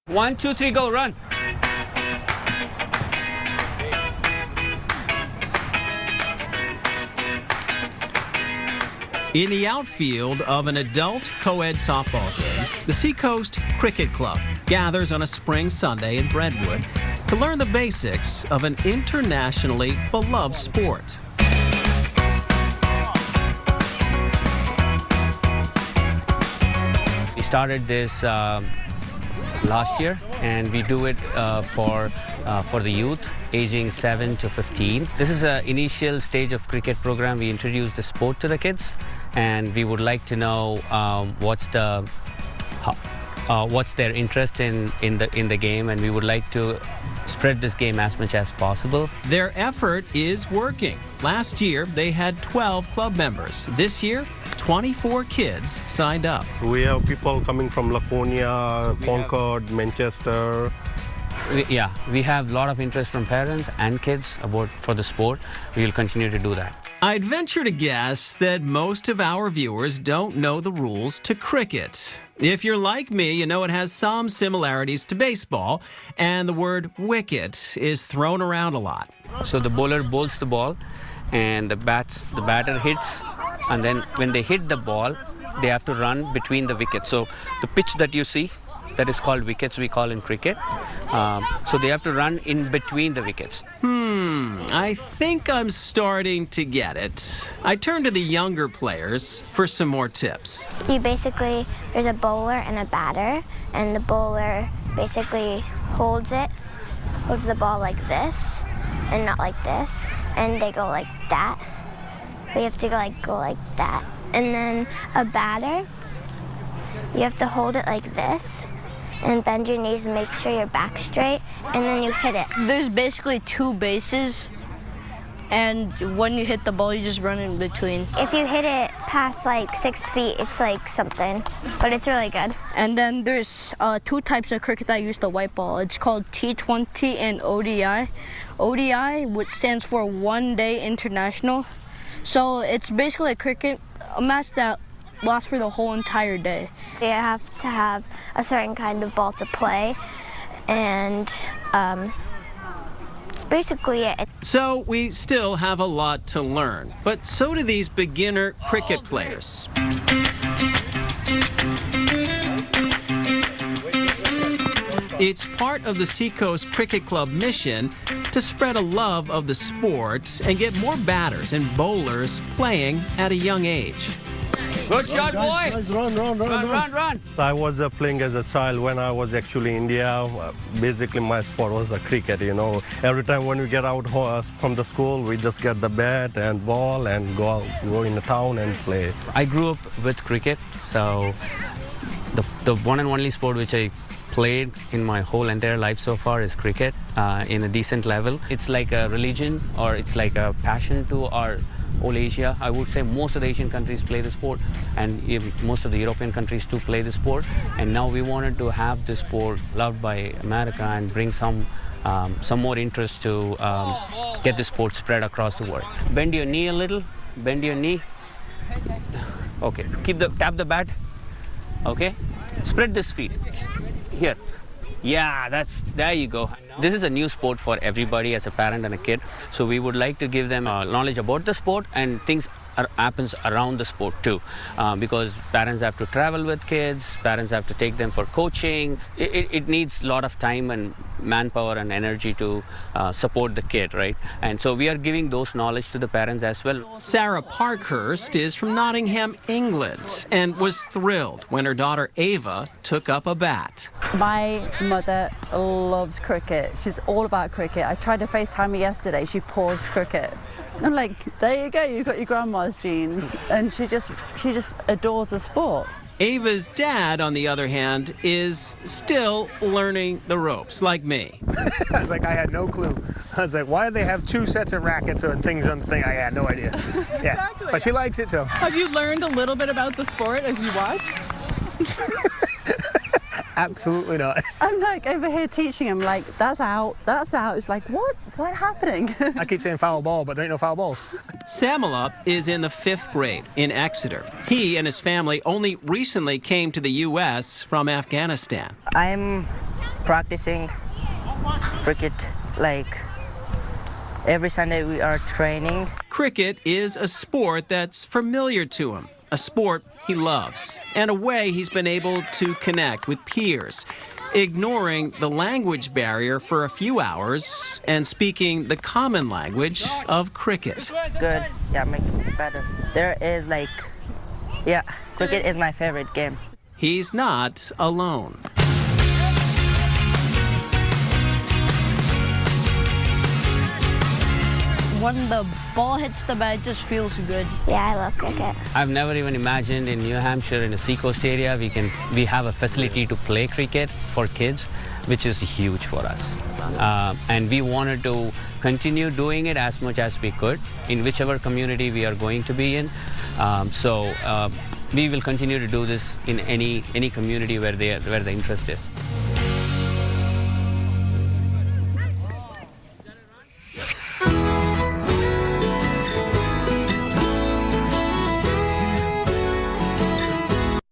1, 2, 3, go, run. In the outfield of an adult co-ed softball game, the Seacoast Cricket Club gathers on a spring Sunday in Brentwood to learn the basics of an internationally beloved sport. We started this last year, and we do it for the youth aging 7 to 15. This is an initial stage of cricket program. We introduce the sport to the kids, and we would like to know what's their interest in the game, and we would like to spread this game as much as possible. Their effort is working. Last year, they had 12 club members. This year, 24 kids signed up. We have people coming from Laconia, Concord, Manchester. We have a lot of interest from parents and kids for the sport. We will continue to do that. I'd venture to guess that most of our viewers don't know the rules to cricket. If you're like me, you know it has some similarities to baseball, and the word wicket is thrown around a lot. So the bowler bowls the ball, and the batter hits, and then when they hit the ball, they have to run between the wickets. So the pitch that you see, that is called wickets, we call in cricket. So they have to run in between the wickets. I think I'm starting to get it. I turn to the younger players for some more tips. There's a bowler and a batter, and the bowler basically holds the ball like this, and not like this, and they go like that. We have to go like that. And then a batter, you have to hold it like this, and bend your knees and make sure your back's straight, and then you hit it. There's basically 2 bases, and when you hit the ball, you just run in between. If you hit it past 6 feet, it's something, but it's really good. And then there's 2 types of cricket that use the white ball. It's called T20 and ODI. ODI, which stands for One Day International. So it's basically a match that lasts for the whole entire day. You have to have a certain kind of ball to play, and that's basically it. So we still have a lot to learn, but so do these beginner cricket players. It's part of the Seacoast Cricket Club mission to spread a love of the sport and get more batters and bowlers playing at a young age. Good shot, boy! Guys, run. So I was playing as a child when I was actually in India. Basically, my sport was the cricket, Every time when we get out from the school, we just get the bat and ball and go in the town and play. I grew up with cricket, so the one and only sport which I played in my whole entire life so far is cricket in a decent level. It's like a religion, or it's like a passion to our whole Asia. I would say most of the Asian countries play the sport, and most of the European countries too play the sport. And now we wanted to have this sport loved by America and bring some more interest to get the sport spread across the world. Bend your knee a little. Bend your knee. Okay. Tap the bat. Okay. Spread this feet. Here. Yeah, there you go. This is a new sport for everybody as a parent and a kid. So we would like to give them knowledge about the sport and things happens around the sport too. Because parents have to travel with kids, parents have to take them for coaching. It needs a lot of time and manpower and energy to support the kid, right? And so we are giving those knowledge to the parents as well. Sarah Parkhurst is from Nottingham, England, and was thrilled when her daughter Ava took up a bat. My mother loves cricket. She's all about cricket. I tried to FaceTime her yesterday. She paused cricket. I'm like, there you go, you've got your grandma's genes. And she just adores the sport. Ava's dad, on the other hand, is still learning the ropes, like me. I was like, I had no clue. I was like, why do they have 2 sets of rackets or things on the thing? I had no idea. Yeah, exactly. But she likes it, so. Have you learned a little bit about the sport as you watch? Absolutely not. I'm like over here teaching him, like, that's out. It's like, what happening? I keep saying foul ball, but there ain't no foul balls. Samala is in the 5th grade in Exeter. He and his family only recently came to the U.S. from Afghanistan. I'm practicing cricket like every Sunday we are training. Cricket is a sport that's familiar to him, a sport he loves, and a way he's been able to connect with peers, ignoring the language barrier for a few hours and speaking the common language of cricket. Good, yeah, make it better. There is like, yeah, cricket is my favorite game. He's not alone. When the ball hits the bat, it just feels good. Yeah, I love cricket. I've never even imagined in New Hampshire, in a seacoast area, we have a facility to play cricket for kids, which is huge for us. And we wanted to continue doing it as much as we could in whichever community we are going to be in. So we will continue to do this in any community where the interest is.